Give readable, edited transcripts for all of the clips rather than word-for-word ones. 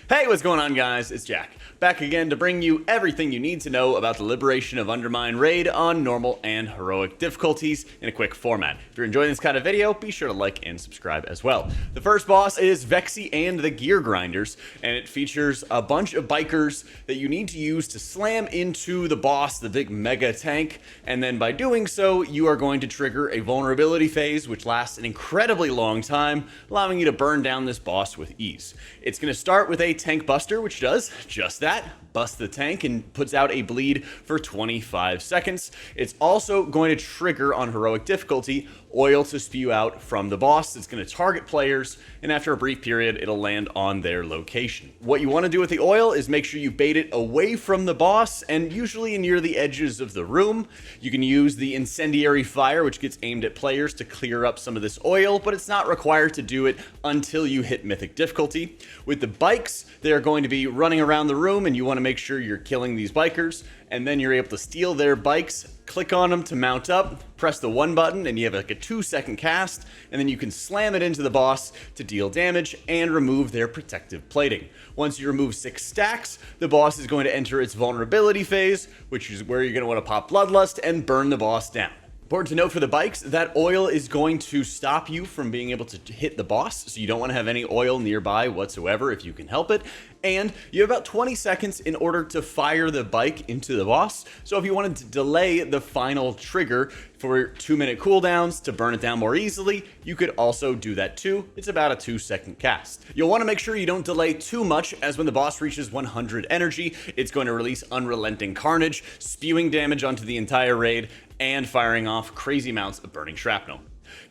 Hey, what's going on, guys? It's Jack, back again to bring you everything you need to know about the Liberation of Undermine Raid on normal and heroic difficulties in a quick format. If you're enjoying this kind of video, be sure to like and subscribe as well. The first boss is Vexie and the Geargrinders, and it features a bunch of bikers that you need to use to slam into the boss, the big mega tank, and then by doing so, you are going to trigger a vulnerability phase, which lasts an incredibly long time, allowing you to burn down this boss with ease. It's going to start with a tank buster, which does just that, bust the tank and puts out a bleed for 25 seconds. It's also going to trigger on heroic difficulty oil to spew out from the boss. It's going to target players, and after a brief period, it'll land on their location. What you want to do with the oil is make sure you bait it away from the boss and usually near the edges of the room. You can use the incendiary fire, which gets aimed at players to clear up some of this oil, but it's not required to do it until you hit mythic difficulty. With the bikes, they're going to be running around the room, and you want to make sure you're killing these bikers, and then you're able to steal their bikes, click on them to mount up, press the 1 button, and you have like a 2-second cast, and then you can slam it into the boss to deal damage and remove their protective plating. Once you remove 6 stacks, the boss is going to enter its vulnerability phase, which is where you're going to want to pop Bloodlust and burn the boss down. Important to note for the bikes, that oil is going to stop you from being able to hit the boss, so you don't want to have any oil nearby whatsoever if you can help it. And you have about 20 seconds in order to fire the bike into the boss. So if you wanted to delay the final trigger for 2-minute cooldowns to burn it down more easily, you could also do that too. It's about a 2-second cast. You'll want to make sure you don't delay too much, as when the boss reaches 100 energy, it's going to release Unrelenting Carnage, spewing damage onto the entire raid and firing off crazy amounts of burning shrapnel.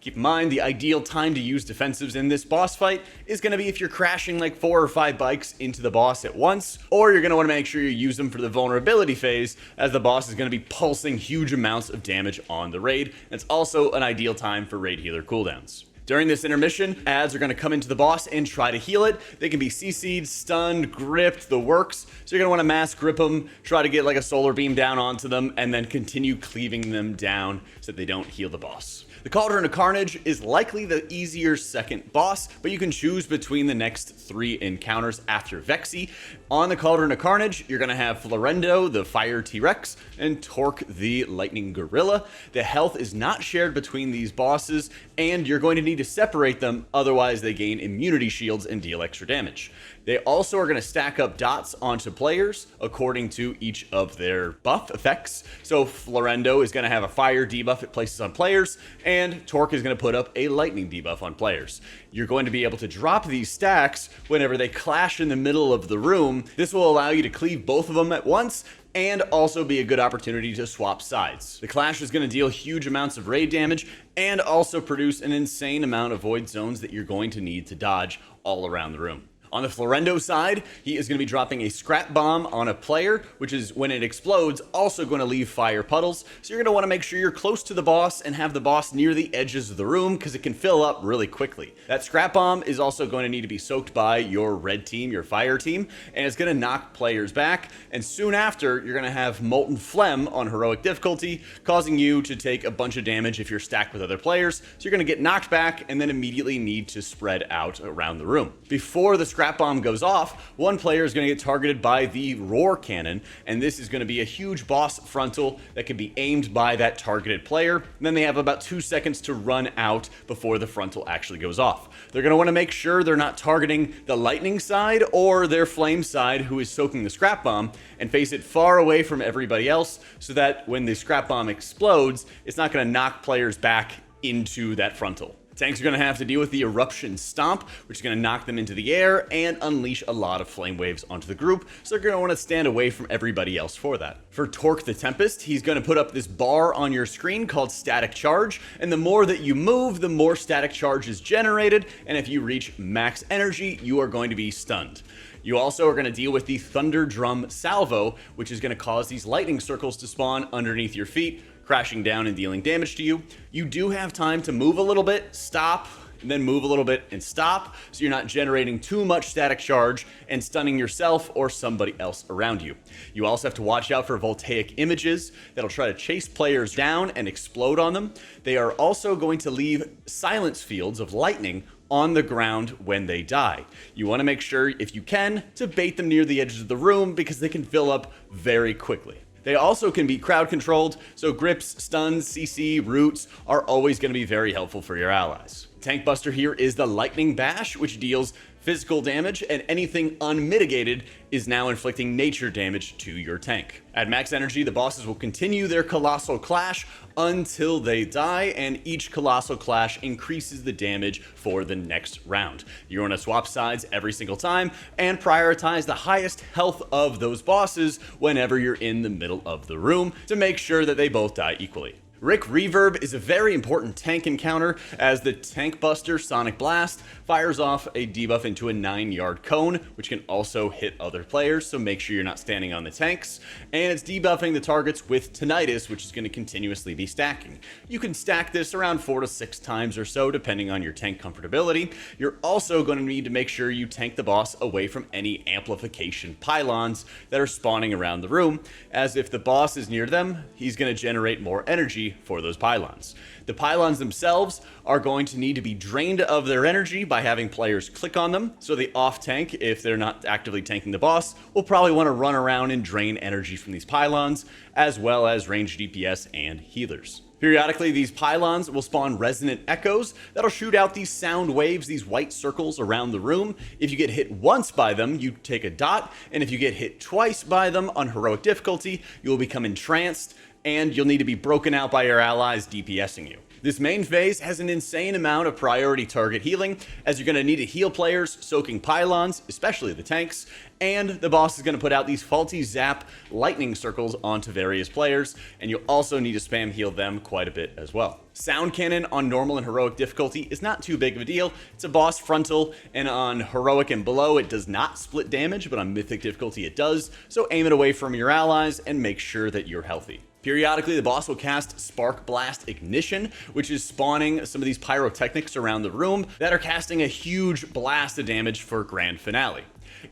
Keep in mind, the ideal time to use defensives in this boss fight is going to be if you're crashing like 4 or 5 bikes into the boss at once, or you're going to want to make sure you use them for the vulnerability phase, as the boss is going to be pulsing huge amounts of damage on the raid. It's also an ideal time for raid healer cooldowns. During this intermission, ads are going to come into the boss and try to heal it. They can be CC'd, stunned, gripped, the works. So you're going to want to mass grip them, try to get like a solar beam down onto them, and then continue cleaving them down so that they don't heal the boss. The Cauldron of Carnage is likely the easier second boss, but you can choose between the next 3 encounters after Vexie. On the Cauldron of Carnage, you're going to have Florendo, the Fire T-Rex, and Torque, the Lightning Gorilla. The health is not shared between these bosses, and you're going to need to separate them, otherwise they gain immunity shields and deal extra damage. They also are going to stack up dots onto players according to each of their buff effects. So Florendo is going to have a fire debuff it places on players, and Torque is going to put up a lightning debuff on players. You're going to be able to drop these stacks whenever they clash in the middle of the room. This will allow you to cleave both of them at once, and also be a good opportunity to swap sides. The clash is going to deal huge amounts of raid damage and also produce an insane amount of void zones that you're going to need to dodge all around the room. On the Florendo side, he is going to be dropping a scrap bomb on a player, which is, when it explodes, also going to leave fire puddles. So you're going to want to make sure you're close to the boss and have the boss near the edges of the room, because it can fill up really quickly. That scrap bomb is also going to need to be soaked by your red team, your fire team, and it's going to knock players back. And soon after, you're going to have Molten Phlegm on heroic difficulty, causing you to take a bunch of damage if you're stacked with other players. So you're going to get knocked back and then immediately need to spread out around the room. Before the scrap bomb goes off, one player is going to get targeted by the roar cannon, and this is going to be a huge boss frontal that can be aimed by that targeted player. And then they have about 2 seconds to run out before the frontal actually goes off. They're going to want to make sure they're not targeting the lightning side or their flame side, who is soaking the scrap bomb, and face it far away from everybody else, so that when the scrap bomb explodes, it's not going to knock players back into that frontal. Tanks are going to have to deal with the Eruption Stomp, which is going to knock them into the air and unleash a lot of flame waves onto the group, so they're going to want to stand away from everybody else for that. For Torque the Tempest, he's going to put up this bar on your screen called Static Charge, and the more that you move, the more static charge is generated, and if you reach max energy, you are going to be stunned. You also are going to deal with the Thunder Drum Salvo, which is going to cause these lightning circles to spawn underneath your feet, crashing down and dealing damage to you. You do have time to move a little bit, stop, and then move a little bit and stop, so you're not generating too much static charge and stunning yourself or somebody else around you. You also have to watch out for voltaic images that'll try to chase players down and explode on them. They are also going to leave silence fields of lightning on the ground when they die. You want to make sure, if you can, to bait them near the edges of the room because they can fill up very quickly. They also can be crowd controlled, so grips, stuns, CC, roots are always going to be very helpful for your allies. Tank buster here is the Lightning Bash, which deals physical damage, and anything unmitigated is now inflicting nature damage to your tank. At max energy, the bosses will continue their Colossal Clash until they die, and each Colossal Clash increases the damage for the next round. You want to swap sides every single time and prioritize the highest health of those bosses whenever you're in the middle of the room to make sure that they both die equally. Rik Reverb is a very important tank encounter as the Tank Buster Sonic Blast fires off a debuff into a 9-yard cone, which can also hit other players, so make sure you're not standing on the tanks. And it's debuffing the targets with Tinnitus, which is going to continuously be stacking. You can stack this around 4 to 6 times or so, depending on your tank comfortability. You're also going to need to make sure you tank the boss away from any amplification pylons that are spawning around the room, as if the boss is near them, he's going to generate more energy for those pylons. The pylons themselves are going to need to be drained of their energy by having players click on them, so the off tank, if they're not actively tanking the boss, will probably want to run around and drain energy from these pylons, as well as ranged DPS and healers. Periodically, these pylons will spawn resonant echoes that'll shoot out these sound waves, these white circles around the room. If you get hit once by them, you take a dot, and if you get hit twice by them on heroic difficulty, you'll become entranced, and you'll need to be broken out by your allies DPSing you. This main phase has an insane amount of priority target healing, as you're going to need to heal players soaking pylons, especially the tanks, and the boss is going to put out these faulty zap lightning circles onto various players, and you'll also need to spam heal them quite a bit as well. Sound Cannon on normal and heroic difficulty is not too big of a deal. It's a boss frontal, and on heroic and below it does not split damage, but on mythic difficulty it does, so aim it away from your allies and make sure that you're healthy. Periodically, the boss will cast Spark Blast Ignition, which is spawning some of these pyrotechnics around the room that are casting a huge blast of damage for Grand Finale.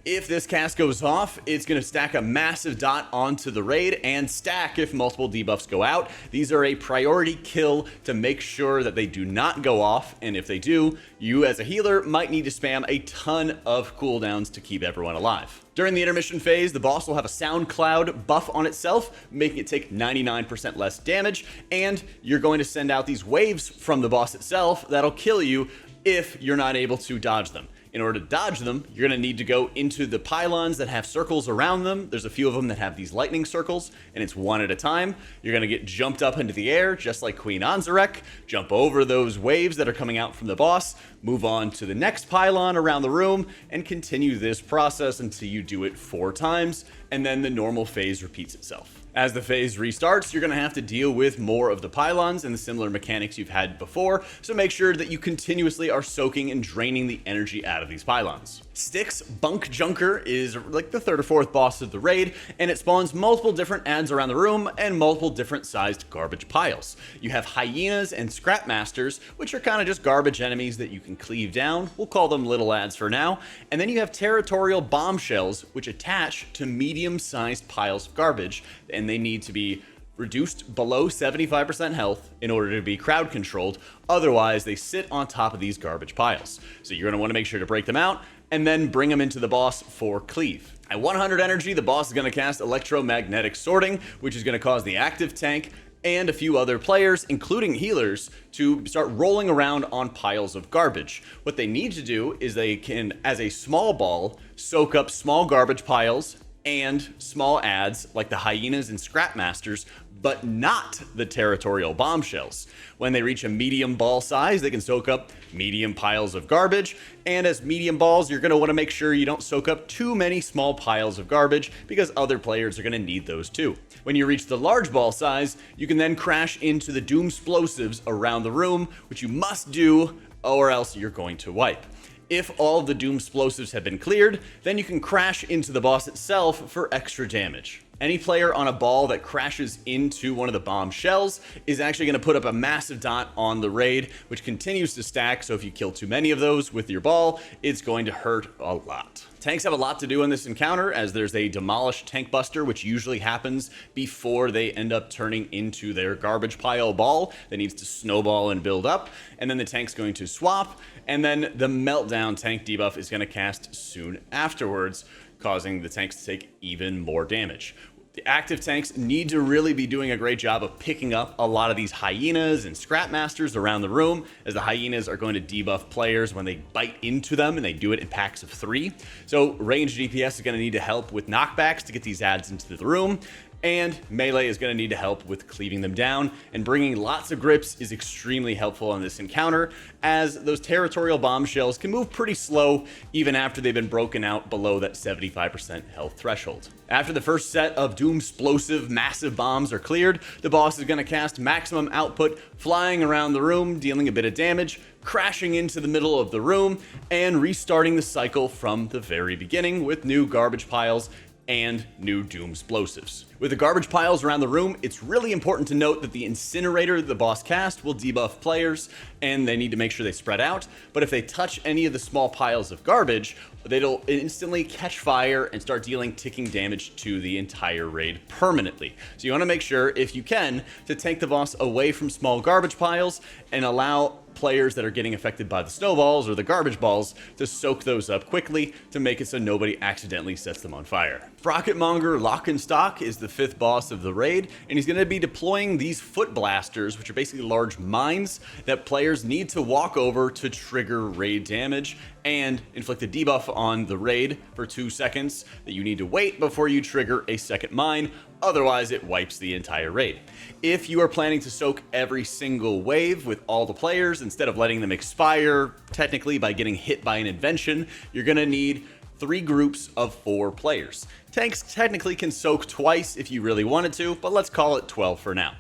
If this cast goes off, it's going to stack a massive dot onto the raid and stack if multiple debuffs go out. These are a priority kill to make sure that they do not go off, and if they do, you as a healer might need to spam a ton of cooldowns to keep everyone alive. During the intermission phase, the boss will have a sound cloud buff on itself, making it take 99% less damage, and you're going to send out these waves from the boss itself that'll kill you if you're not able to dodge them. In order to dodge them, you're going to need to go into the pylons that have circles around them. There's a few of them that have these lightning circles, and it's one at a time. You're going to get jumped up into the air, just like Queen Anzarek, jump over those waves that are coming out from the boss, move on to the next pylon around the room, and continue this process until you do it 4 times, and then the normal phase repeats itself. As the phase restarts, you're going to have to deal with more of the pylons and the similar mechanics you've had before, so make sure that you continuously are soaking and draining the energy out of these pylons. Stix Bunkjunker is like the 3rd or 4th boss of the raid, and it spawns multiple different ads around the room and multiple different sized garbage piles. You have hyenas and scrap masters, which are kind of just garbage enemies that you can cleave down. We'll call them little ads for now. And then you have territorial bombshells, which attach to medium-sized piles of garbage, and they need to be reduced below 75% health in order to be crowd controlled. Otherwise, they sit on top of these garbage piles. So you're going to want to make sure to break them out and then bring them into the boss for cleave. At 100 energy, the boss is going to cast electromagnetic sorting, which is going to cause the active tank and a few other players, including healers, to start rolling around on piles of garbage. What they need to do is they can, as a small ball, soak up small garbage piles and small ads like the hyenas and scrap masters, but not the territorial bombshells. When they reach a medium ball size, they can soak up medium piles of garbage, and as medium balls, you're going to want to make sure you don't soak up too many small piles of garbage because other players are going to need those too. When you reach the large ball size, you can then crash into the Doomsplosives around the room, which you must do or else you're going to wipe. If all of the Doomsplosives have been cleared, then you can crash into the boss itself for extra damage. Any player on a ball that crashes into one of the bomb shells is actually going to put up a massive dot on the raid, which continues to stack, so if you kill too many of those with your ball, it's going to hurt a lot. Tanks have a lot to do in this encounter, as there's a Demolish Tank Buster, which usually happens before they end up turning into their garbage pile ball that needs to snowball and build up, and then the tank's going to swap, and then the Meltdown tank debuff is going to cast soon afterwards, causing the tanks to take even more damage. The active tanks need to really be doing a great job of picking up a lot of these hyenas and scrap masters around the room, as the hyenas are going to debuff players when they bite into them, and they do it in packs of 3. So ranged DPS is going to need to help with knockbacks to get these adds into the room, and melee is going to need to help with cleaving them down, and bringing lots of grips is extremely helpful on this encounter, as those territorial bombshells can move pretty slow even after they've been broken out below that 75% health threshold. After the first set of Doomsplosive massive bombs are cleared, the boss is going to cast maximum output, flying around the room, dealing a bit of damage, crashing into the middle of the room, and restarting the cycle from the very beginning with new garbage piles and new Doomsplosives. With the garbage piles around the room, it's really important to note that the incinerator the boss cast will debuff players, and they need to make sure they spread out, but if they touch any of the small piles of garbage, they'll instantly catch fire and start dealing ticking damage to the entire raid permanently. So you want to make sure, if you can, to take the boss away from small garbage piles and allow players that are getting affected by the snowballs or the garbage balls to soak those up quickly to make it so nobody accidentally sets them on fire. Sprocketmonger Lockenstock is the 5th boss of the raid, and he's going to be deploying these foot blasters, which are basically large mines that players need to walk over to trigger raid damage and inflict a debuff on the raid for 2 seconds that you need to wait before you trigger a second mine. Otherwise, it wipes the entire raid. If you are planning to soak every single wave with all the players, instead of letting them expire technically by getting hit by an invention, you're going to need 3 groups of 4 players. Tanks technically can soak twice if you really wanted to, but let's call it 12 for now.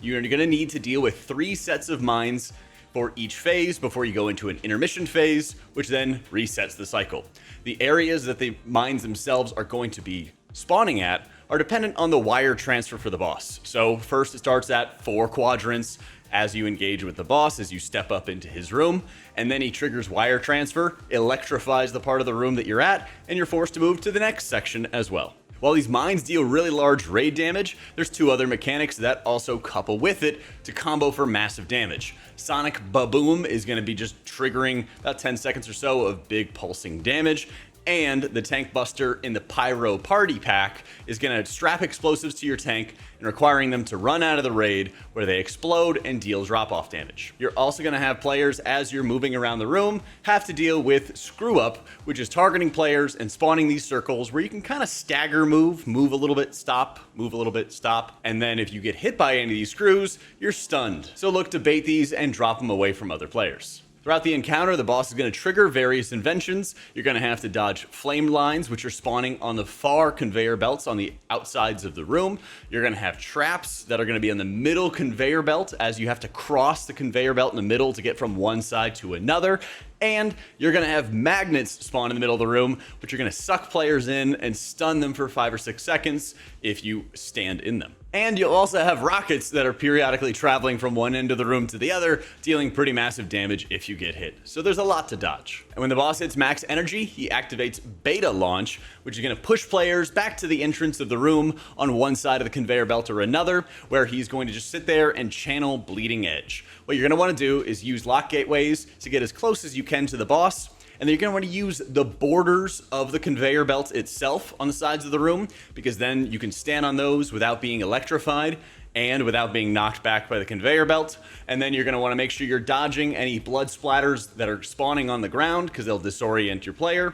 You're going to need to deal with 3 sets of mines for each phase before you go into an intermission phase, which then resets the cycle. The areas that the mines themselves are going to be spawning at are dependent on the wire transfer for the boss. So first it starts at 4 quadrants as you engage with the boss, as you step up into his room, and then he triggers wire transfer, electrifies the part of the room that you're at, and you're forced to move to the next section as well. While these mines deal really large raid damage, there's 2 other mechanics that also couple with it to combo for massive damage. Sonic Baboom is going to be just triggering about 10 seconds or so of big pulsing damage, and the Tank Buster in the Pyro Party Pack is going to strap explosives to your tank and requiring them to run out of the raid where they explode and deal drop-off damage. You're also going to have players, as you're moving around the room, have to deal with Screw Up, which is targeting players and spawning these circles where you can kind of stagger move a little bit, stop, move a little bit, stop, and then if you get hit by any of these screws, you're stunned. So look to bait these and drop them away from other players. Throughout the encounter, the boss is going to trigger various inventions. You're going to have to dodge flame lines, which are spawning on the far conveyor belts on the outsides of the room. You're going to have traps that are going to be on the middle conveyor belt, as you have to cross the conveyor belt in the middle to get from one side to another. And you're going to have magnets spawn in the middle of the room, which are going to suck players in and stun them for 5 or 6 seconds if you stand in them. And you'll also have rockets that are periodically traveling from one end of the room to the other, dealing pretty massive damage if you get hit. So there's a lot to dodge. And when the boss hits max energy, he activates Beta Launch, which is going to push players back to the entrance of the room on one side of the conveyor belt or another, where he's going to just sit there and channel Bleeding Edge. What you're going to want to do is use lock gateways to get as close as you can to the boss, and then you're going to want to use the borders of the conveyor belt itself on the sides of the room, because then you can stand on those without being electrified and without being knocked back by the conveyor belt. And then you're going to want to make sure you're dodging any blood splatters that are spawning on the ground, because they'll disorient your player.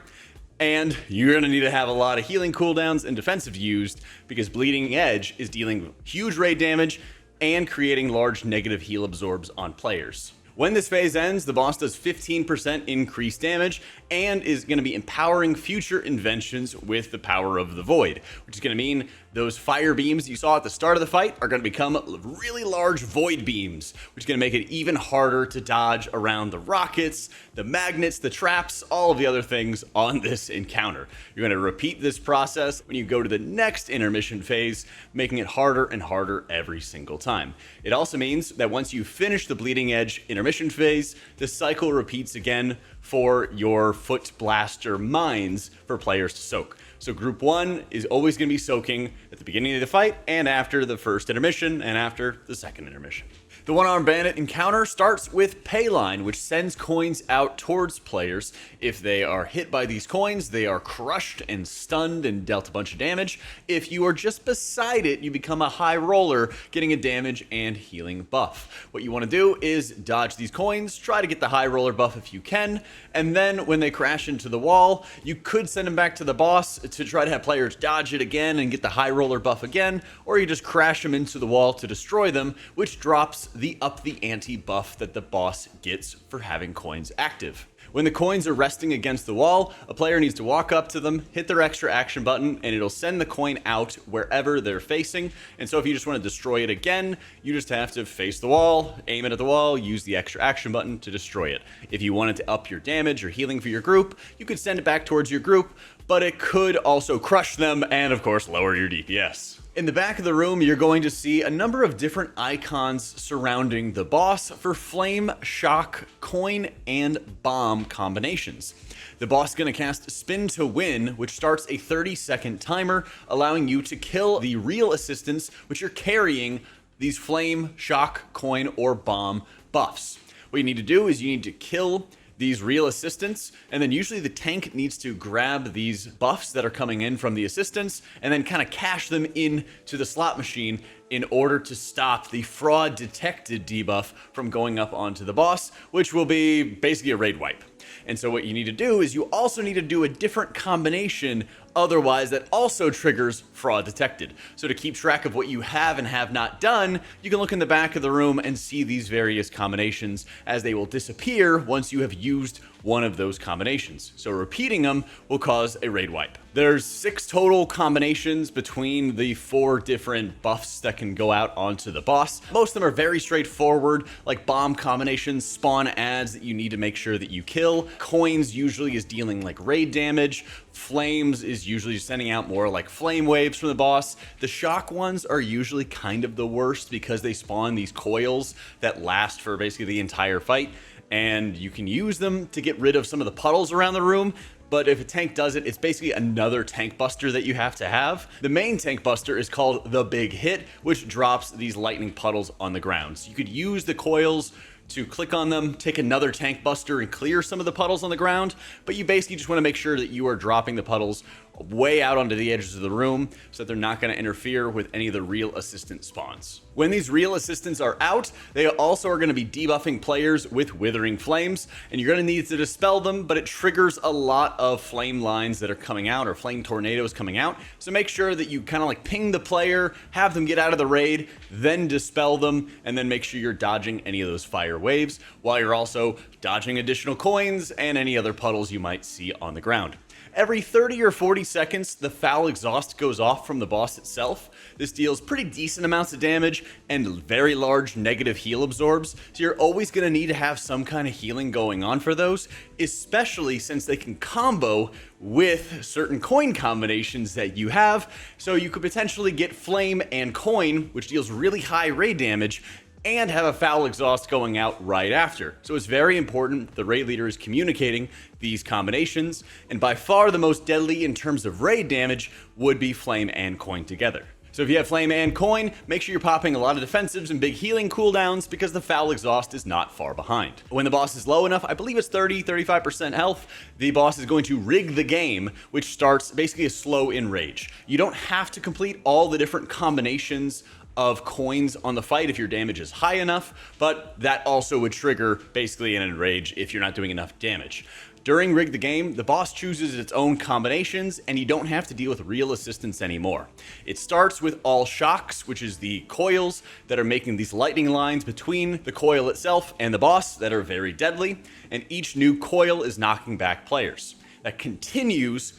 And you're going to need to have a lot of healing cooldowns and defensive used, because Bleeding Edge is dealing huge raid damage and creating large negative heal absorbs on players. When this phase ends, the boss does 15% increased damage and is going to be empowering future inventions with the power of the Void, which is going to mean those fire beams you saw at the start of the fight are going to become really large void beams, which is going to make it even harder to dodge around the rockets, the magnets, the traps, all of the other things on this encounter. You're going to repeat this process when you go to the next intermission phase, making it harder and harder every single time. It also means that once you finish the Bleeding Edge intermission intermission phase, the cycle repeats again for your Foot Blaster mines for players to soak. So group 1 is always going to be soaking at the beginning of the fight and after the first intermission and after the second intermission. The One-Armed Bandit encounter starts with Payline, which sends coins out towards players. If they are hit by these coins, they are crushed and stunned and dealt a bunch of damage. If you are just beside it, you become a high roller, getting a damage and healing buff. What you want to do is dodge these coins, try to get the high roller buff if you can, and then when they crash into the wall, you could send them back to the boss to try to have players dodge it again and get the high roller buff again, or you just crash them into the wall to destroy them, which drops the up the ante buff that the boss gets for having coins active. When the coins are resting against the wall, a player needs to walk up to them, hit their extra action button, and it'll send the coin out wherever they're facing. And so if you just want to destroy it again, you just have to face the wall, aim it at the wall, use the extra action button to destroy it. If you wanted to up your damage or healing for your group, you could send it back towards your group, but it could also crush them and of course lower your DPS. In the back of the room, you're going to see a number of different icons surrounding the boss for flame, shock, coin, and bomb combinations. The boss is going to cast Spin to Win, which starts a 30-second timer, allowing you to kill the real assistants, which are carrying these flame, shock, coin, or bomb buffs. What you need to do is you need to kill these real assistants, and then usually the tank needs to grab these buffs that are coming in from the assistants and then kind of cash them in to the slot machine in order to stop the fraud detected debuff from going up onto the boss, which will be basically a raid wipe. And so what you need to do is you also need to do a different combination otherwise that also triggers fraud detected. So to keep track of what you have and have not done, you can look in the back of the room and see these various combinations as they will disappear once you have used one of those combinations. So repeating them will cause a raid wipe. There's 6 total combinations between the 4 different buffs that can go out onto the boss. Most of them are very straightforward, like bomb combinations spawn ads that you need to make sure that you kill. Coins usually is dealing like raid damage. Flames is usually sending out more like flame waves from the boss. The shock ones are usually kind of the worst because they spawn these coils that last for basically the entire fight, and you can use them to get rid of some of the puddles around the room. But if a tank does it, it's basically another tank buster that you have to have. The main tank buster is called the Big Hit, which drops these lightning puddles on the ground. So you could use the coils to click on them, take another tank buster and clear some of the puddles on the ground, but you basically just want to make sure that you are dropping the puddles way out onto the edges of the room so that they're not going to interfere with any of the real assistant spawns. When these real assistants are out, they also are going to be debuffing players with Withering Flames, and you're going to need to dispel them, but it triggers a lot of flame lines that are coming out, or flame tornadoes coming out. So make sure that you kind of like ping the player, have them get out of the raid, then dispel them, and then make sure you're dodging any of those fire waves, while you're also dodging additional coins and any other puddles you might see on the ground. Every 30 or 40 seconds, the foul exhaust goes off from the boss itself. This deals pretty decent amounts of damage and very large negative heal absorbs, so you're always going to need to have some kind of healing going on for those, especially since they can combo with certain coin combinations that you have, so you could potentially get flame and coin, which deals really high raid damage, and have a foul exhaust going out right after. So it's very important the raid leader is communicating these combinations, and by far the most deadly in terms of raid damage would be flame and coin together. So if you have flame and coin, make sure you're popping a lot of defensives and big healing cooldowns because the foul exhaust is not far behind. When the boss is low enough, I believe it's 30-35% health, the boss is going to rig the game, which starts basically a slow enrage. You don't have to complete all the different combinations of coins on the fight if your damage is high enough, but that also would trigger basically an enrage if you're not doing enough damage. During Rig the Game, the boss chooses its own combinations, and you don't have to deal with real assistance anymore. It starts with all shocks, which is the coils that are making these lightning lines between the coil itself and the boss that are very deadly, and each new coil is knocking back players. That continues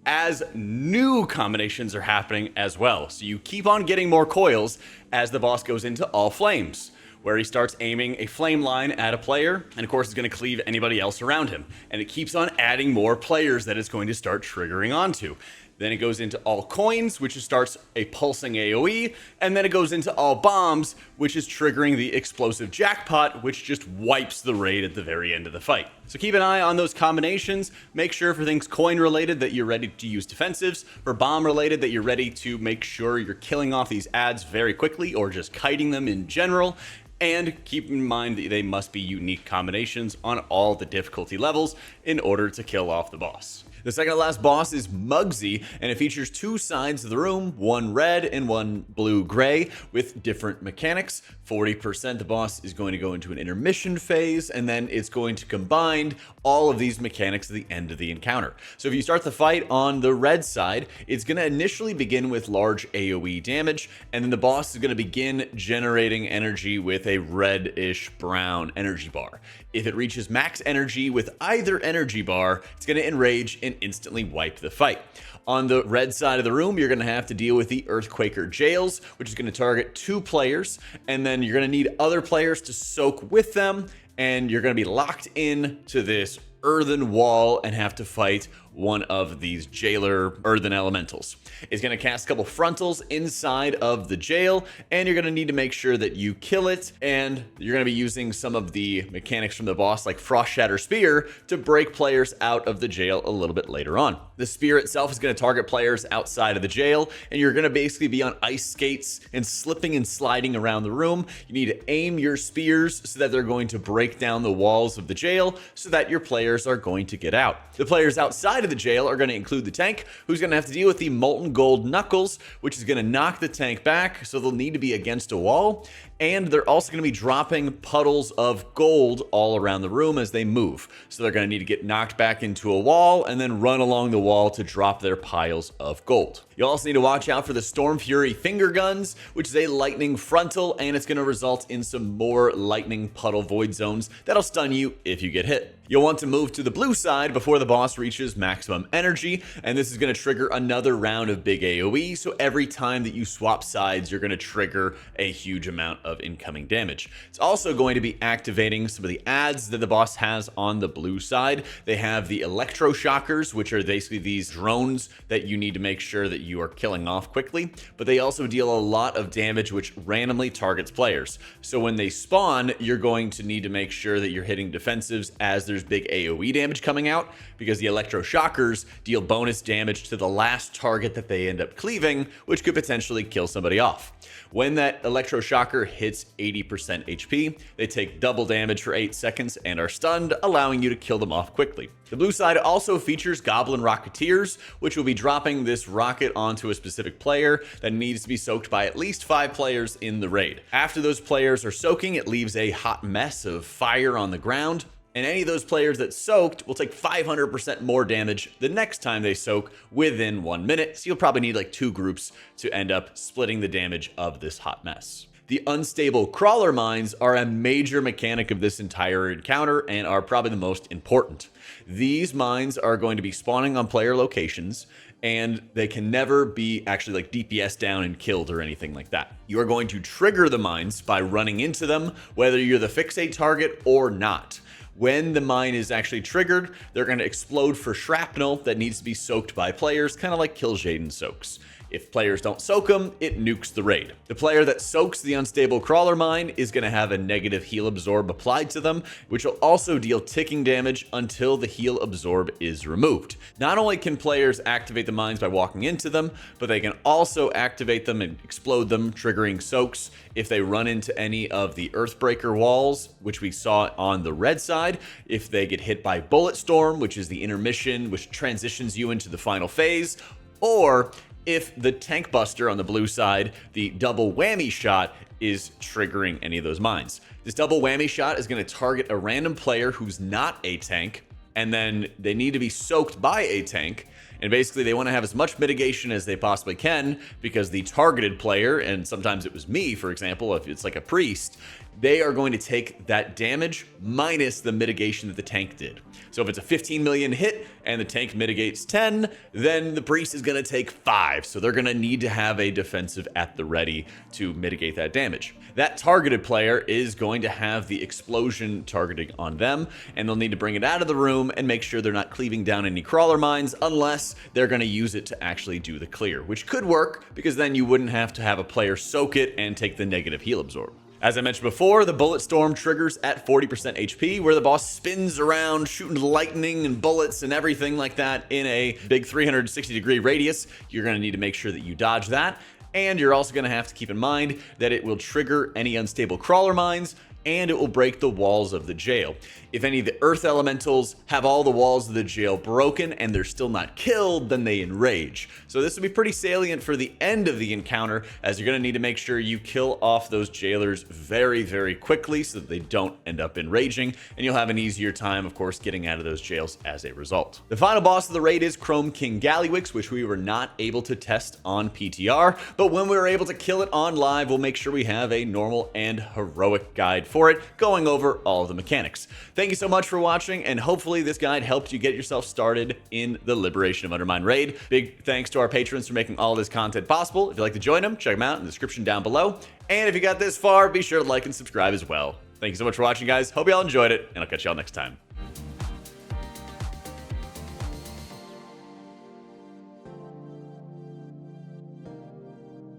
as new combinations are happening as well. So you keep on getting more coils as the boss goes into all flames, where he starts aiming a flame line at a player, and of course it's going to cleave anybody else around him. And it keeps on adding more players that it's going to start triggering onto. Then it goes into all coins, which starts a pulsing AoE, and then it goes into all bombs, which is triggering the explosive jackpot, which just wipes the raid at the very end of the fight. So keep an eye on those combinations. Make sure for things coin related that you're ready to use defensives, for bomb related that you're ready to make sure you're killing off these ads very quickly or just kiting them in general. And keep in mind that they must be unique combinations on all the difficulty levels in order to kill off the boss. The second to last boss is Mugsy, and it features two sides of the room, one red and one blue-gray, with different mechanics. 40% the boss is going to go into an intermission phase, and then it's going to combine all of these mechanics at the end of the encounter. So if you start the fight on the red side, it's going to initially begin with large AoE damage, and then the boss is going to begin generating energy with a reddish brown energy bar. If it reaches max energy with either energy bar, it's going to enrage and instantly wipe the fight. On the red side of the room, you're going to have to deal with the Earthquaker Jails, which is going to target 2 players, and then you're going to need other players to soak with them, and you're going to be locked in to this earthen wall and have to fight one of these jailer earthen elementals. It's going to cast a couple frontals inside of the jail, and you're going to need to make sure that you kill it, and you're going to be using some of the mechanics from the boss like Frost Shatter Spear to break players out of the jail a little bit later on. The spear itself is going to target players outside of the jail, and you're going to basically be on ice skates and slipping and sliding around the room. You need to aim your spears so that they're going to break down the walls of the jail so that your players are going to get out. The players outside of the jail are going to include the tank, who's going to have to deal with the Molten Gold Knuckles, which is going to knock the tank back, so they'll need to be against a wall. And they're also going to be dropping puddles of gold all around the room as they move. So they're going to need to get knocked back into a wall and then run along the wall to drop their piles of gold. You also need to watch out for the Storm Fury finger guns, which is a lightning frontal, and it's going to result in some more lightning puddle void zones that'll stun you if you get hit. You'll want to move to the blue side before the boss reaches maximum energy, and this is going to trigger another round of big AoE, so every time that you swap sides, you're going to trigger a huge amount of incoming damage. It's also going to be activating some of the ads that the boss has on the blue side. They have the electroshockers, which are basically these drones that you need to make sure that you are killing off quickly, but they also deal a lot of damage which randomly targets players. So when they spawn, you're going to need to make sure that you're hitting defensives as there's big AoE damage coming out, because the electroshockers deal bonus damage to the last target that they end up cleaving, which could potentially kill somebody off. When that electroshocker hits 80% HP, they take double damage for 8 seconds and are stunned, allowing you to kill them off quickly. The blue side also features Goblin Rocketeers, which will be dropping this rocket onto a specific player that needs to be soaked by at least 5 players in the raid. After those players are soaking, it leaves a hot mess of fire on the ground, and any of those players that soaked will take 500% more damage the next time they soak within 1 minute, so you'll probably need like 2 groups to end up splitting the damage of this hot mess. The unstable crawler mines are a major mechanic of this entire encounter and are probably the most important. These mines are going to be spawning on player locations, and they can never be actually like DPS down and killed or anything like that. You are going to trigger the mines by running into them, whether you're the fixate target or not. When the mine is actually triggered, they're going to explode for shrapnel that needs to be soaked by players, kind of like Kil'jaeden soaks. If players don't soak them, it nukes the raid. The player that soaks the unstable crawler mine is going to have a negative heal absorb applied to them, which will also deal ticking damage until the heal absorb is removed. Not only can players activate the mines by walking into them, but they can also activate them and explode them, triggering soaks if they run into any of the Earthbreaker walls, which we saw on the red side, if they get hit by Bullet Storm, which is the intermission, which transitions you into the final phase, or if the Tank Buster on the blue side, the double whammy shot, is triggering any of those mines. This double whammy shot is going to target a random player who's not a tank, and then they need to be soaked by a tank. And basically they want to have as much mitigation as they possibly can, because the targeted player, and sometimes it was me, for example, if it's like a priest, they are going to take that damage minus the mitigation that the tank did. So if it's a 15 million hit and the tank mitigates 10, then the priest is going to take 5. So they're going to need to have a defensive at the ready to mitigate that damage. That targeted player is going to have the explosion targeting on them, and they'll need to bring it out of the room and make sure they're not cleaving down any crawler mines unless they're going to use it to actually do the clear, which could work because then you wouldn't have to have a player soak it and take the negative heal absorb. As I mentioned before, the Bullet Storm triggers at 40% HP, where the boss spins around shooting lightning and bullets and everything like that in a big 360-degree radius. You're going to need to make sure that you dodge that, and you're also going to have to keep in mind that it will trigger any unstable crawler mines, and it will break the walls of the jail. If any of the earth elementals have all the walls of the jail broken and they're still not killed, then they enrage. So this will be pretty salient for the end of the encounter, as you're going to need to make sure you kill off those jailers very, very quickly so that they don't end up enraging, and you'll have an easier time, of course, getting out of those jails as a result. The final boss of the raid is Chrome King Gallywix, which we were not able to test on PTR, but when we were able to kill it on live, we'll make sure we have a normal and heroic guide for it, going over all of the mechanics. Thank you so much for watching, and hopefully this guide helped you get yourself started in the Liberation of Undermine Raid. Big thanks to our patrons for making all this content possible. If you'd like to join them, check them out in the description down below. And if you got this far, be sure to like and subscribe as well. Thank you so much for watching, guys. Hope you all enjoyed it, and I'll catch y'all next time.